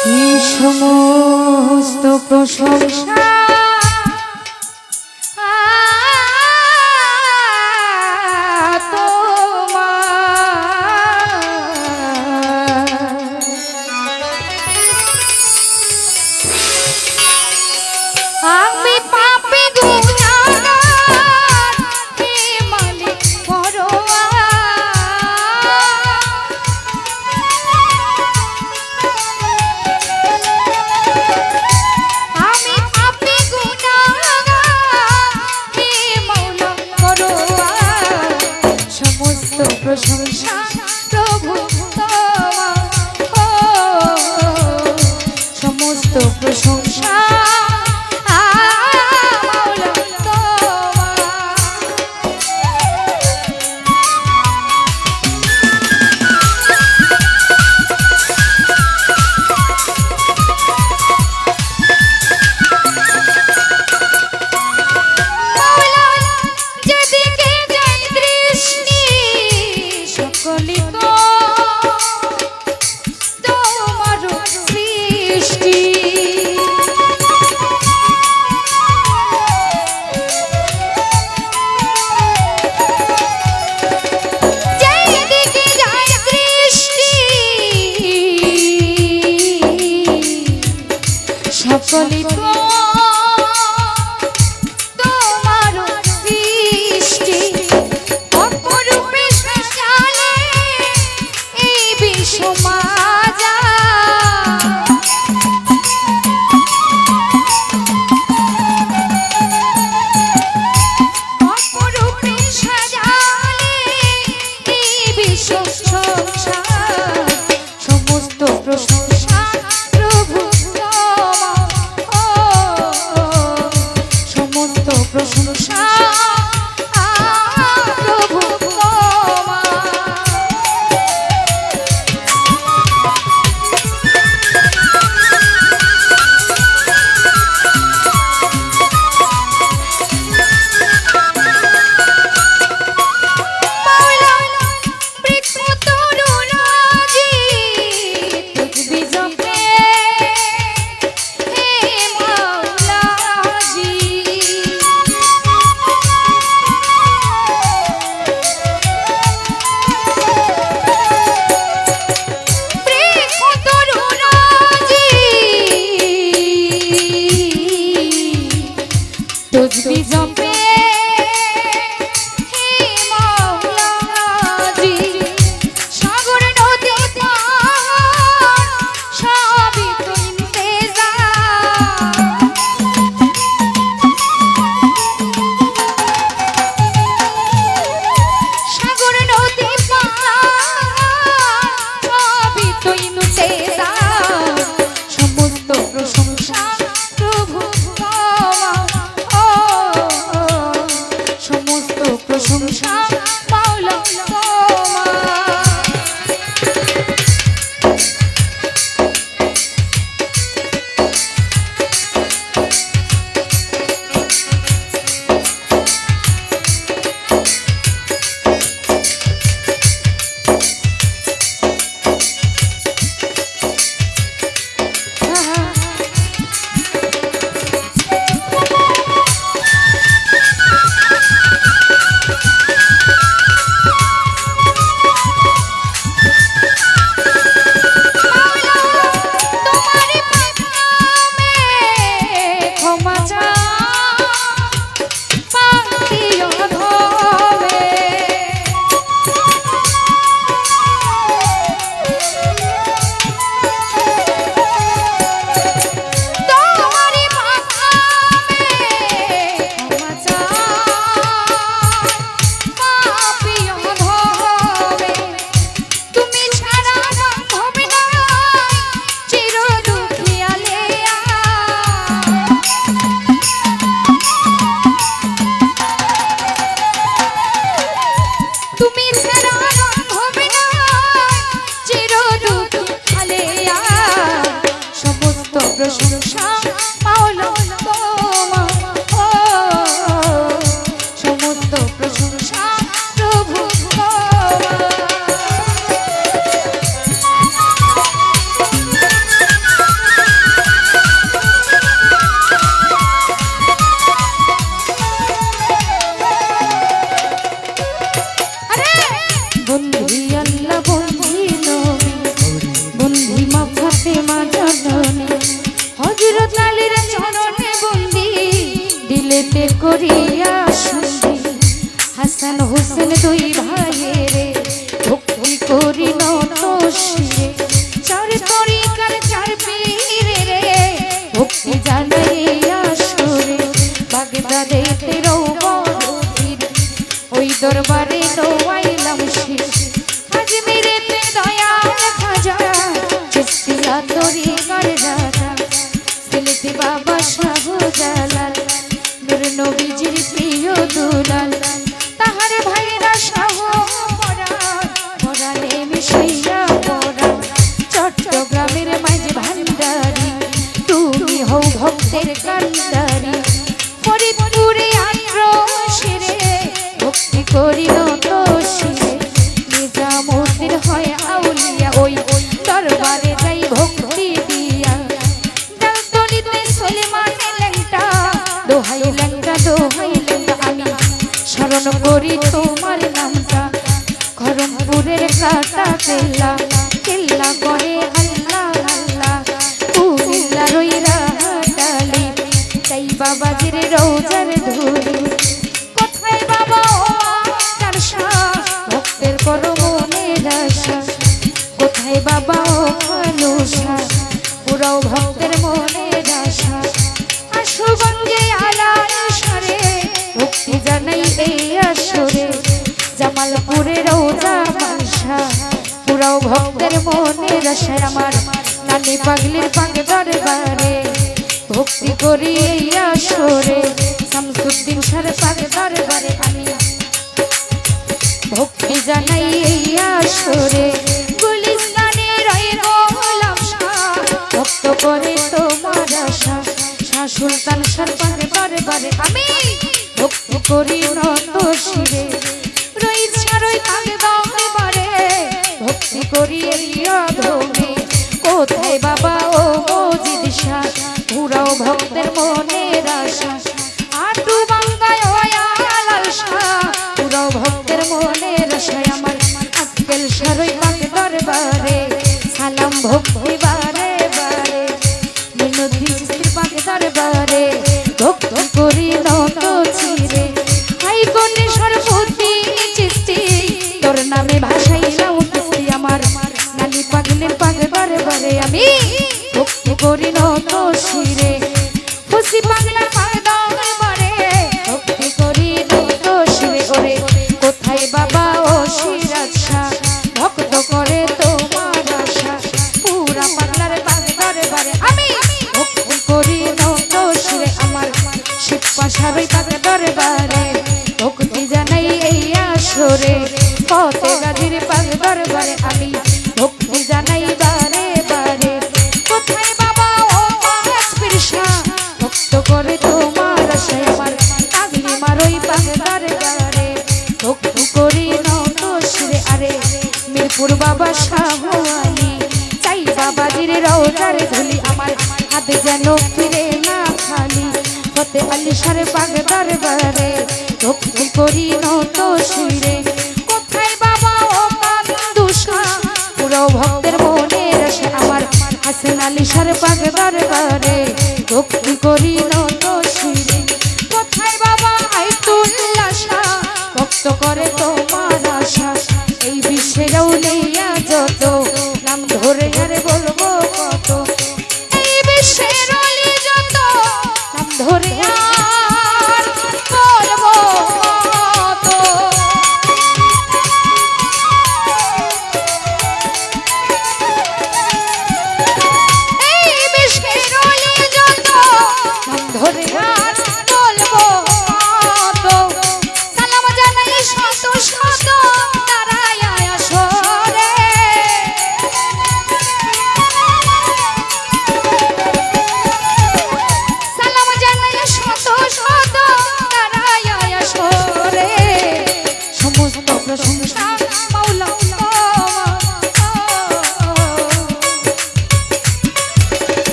কি সমস্ত প্রশংসা আমি পাপী গুনাহগার হে মালিক আমি পাপী গুনাহগার হে মাওলা পরোয়ার সমস্ত প্রশংসা প্রভু তোমার সমস্ত প্রশংসা সকলি তোমার সৃষ্টি অপরূপে সাজালে এই বিশ্ব মাজা অপরূপে সাজালে এই বিশ্ব সংসার সমস্ত প্রশংসা প্রভু প্রশংসা প্রভু তুজবি জপে হে মাওলাজি সাগর নদী পাহাড় সবই তো ইন্তেজার সাগর নদী পাহাড় সবই তো ইন্তেজার সমস্ত প্রশংসা প্রভু সমস্ত প্রশংসা মাওলা মা ফাতেমা জননী হযরত আলীর চরণে বন্দি দিলেতে করিয়া সন্ধি হাসান হোসেন দুই ভাইয়েরে ভক্তি করি নত শিরে চার তরিকার চার পীরে রে ভক্তি জানাইয়া সুরে বাগদাদেতে রৌবতীর ওই দরবারে দোয়াইলাম শির আজমিরেতে দয়াল খাজা চিস্তিয়া তরিকার রাজা সিলেটে বাবা শাহ জালাল নূর নবীজির প্রিয় দুলাল তাহার ভাইরা শাহ পরাণে মিশাইয়া পরা চট্টগ্রামের মাঝ ভান্ডারি তুমি হও ভক্তের কান্ডারি ফরিদপুরে আন্দ্রশিরে ভক্তি করি নত শিরে নিজামুদ্দিন হয় আউলিয়া ওই দরবারে যাই ভক্তি দিয়া ডালতলিতে সলিমান লেংটা দোহাই লেংটা আমি স্মরণ করি তোমার নামটা খরমপুরের কাটা কেল্লা কেল্লা করে আল্লাহ আল্লাহ কুমিল্লা রইরা ডালি তাই বাবাজির রোজার ধুলি কোথায় বাবা ও আমার শাহ ভক্তের করো মনের আশা কোথায় বাবা ও মানুষা পুরাও ভক্তের মনের আশা আশুগঞ্জে আলাল সারে ভক্তি জানাই এই আসরে জামালপুরে রোজা মানসা পুরাও ভক্তের মনের আশা আমার নানি পাগলির পাগ দরবারে ভক্তি করি এই আসরে শামসুদ্দিন সার পাগ দরবারে আমি ভক্তি জানাই এই আসরে গুলিস্তানে রয়ে গোলাম শাহ ভক্ত করে তোমার আশা শাহ সুলতান সার পাগ দরবারে আমি ভক্তি করি নত শিরে রইত সারই পাগ দরবারে ভক্তি করি এই অধমে কোথায় বাবা ও মজিদ শাহ পুরাও ভক্তের মনের আশা আটু বাংলায় আলাল শাহ পুরাও ভক্তের মনের আশা আমার আজকেল সারই পাগ দরবারে সালাম ভক্তি বারে বারে মিনতি চিস্তির পাগ দরবারে ভক্তি করি নত চিরে হাই কোনে সরপতি চিস্তি তোর নামে ভাষাইলাম কিস্তি আমার নানি পাগলের পাগ দরবারে আমি ভক্তি করি নত শিরে খুশি পাগলার পাগ দরবারে ভক্তি করি নত শিরে ওরে কোথায় বাবা ও সিরাজ শাহ ভক্ত করে তোমার আশা পুরা পাগলার পাগ দরবারে আমি ভক্তি করি নত শিরে আমার শিব পাশারই পাগ দরবারে ভক্তি জানাই এই আসরে ফতে গাজীর পাগ দরবারে আমি ভক্তি জানাই বারে বারে কোথায় বাবা ও মাসপির শাহ ভক্ত করে তোমার আশা আমার আগলি মারই পাগ দরবারে ভক্তি করি নত শিরে আরে মিরপুর বাবা শাহ আলী চাই বাবাজির রওজার ধুলি আমার হাতে যেন ফিরে না খালি ফতে আলী সারে পাগ দরবারে ভক্তি করি নত শিরে কোথায় বাবা ও কান্দুষা পুরো ভক্তের মনের আশা আমার হাসান আলী সারে পাগ দরবারে ভক্তি করি নত শিরে কোথায় বাবা আইতুল্লাহ শাহ ভক্ত করে তোমার আশা এই বিশ্বের আউলিয়া যত নাম ধরে আর বলবো কত এই বিশ্বের আউলিয়া যত নাম ধরে আর বলবো কত এই বিশ্বের আউলিয়া যত নাম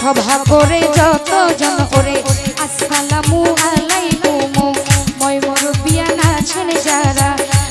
সভা করে যত জন করে আসসালামু আলাইকুম মই মুরব্বিয়ান আছেন যারা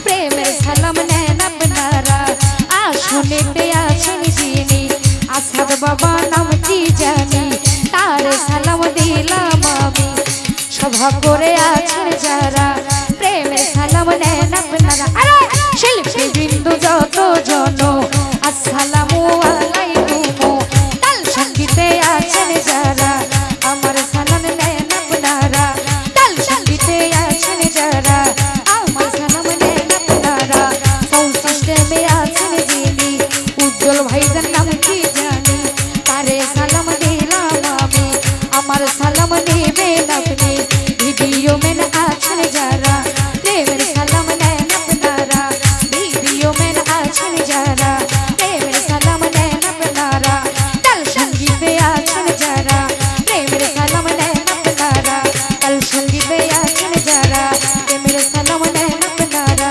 প্রেমের সালাম নেন আপনারা আসনেতে আছেন যিনি আসাদ বাবা নামটি জানি তার সালাম দিলাম আমি সভা করে আছেন যারা প্রেমের সালাম নেন আপনারা আরে শিল্পী বৃন্দ যত জন আসসালামু আলাইকুম তাল সঙ্গীতে আছেন যারা আমার সালাম নেন আপনারা তাল সঙ্গীতে আছেন যারা আমার সালাম নেন আপনারা সাউন্ড সিস্টেমে আছেন যিনি উজ্জ্বল ভাইজান নাম কি জানি তারে সালাম দিলাম আমি আমার সালাম নেবেন আপনি ভিডিও মেন আছেন যারা প্রেমের সালাম নেন আপনারা ভিডিও মেন আছেন যারা প্রেমের সালাম নেন আপনারা তাল সঙ্গীতে আছেন যারা প্রেমের সালাম নেন আপনারা তাল সঙ্গীতে আছেন যারা প্রেমের সালাম নেন আপনারা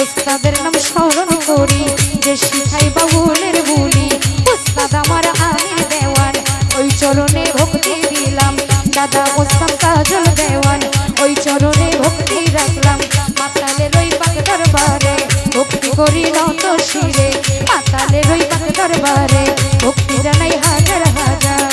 উস্তাদের নাম স্মরণ করি যে শিখাই বাউলের বুলি উস্তাদ আমার আমির দেওয়ান ওই চরণে ভক্তি দিলাম দাদা ওস্তাদ কাজল দেওয়ান ওই চরণে ভক্তি রাখলাম মাতালের ওই পাক দরবারে ভক্তি করি নত শিরে মাতালের ওই পাক দরবারে ভক্তি জানাই হাজার হাজার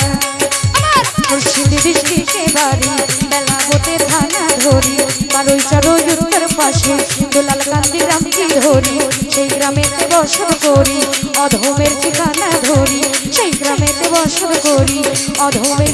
আমার মুর্শিদ দৃষ্টিতে বাড়ি বেলাগতে থানা ধরি বারোই চরণ উত্তর পাশে দুলাল কান্দি রামজি ধরি সেই গ্রামেতে বসত করি অধমের ঠিকানা ধরি সেই গ্রামেতে বসত করি অধমের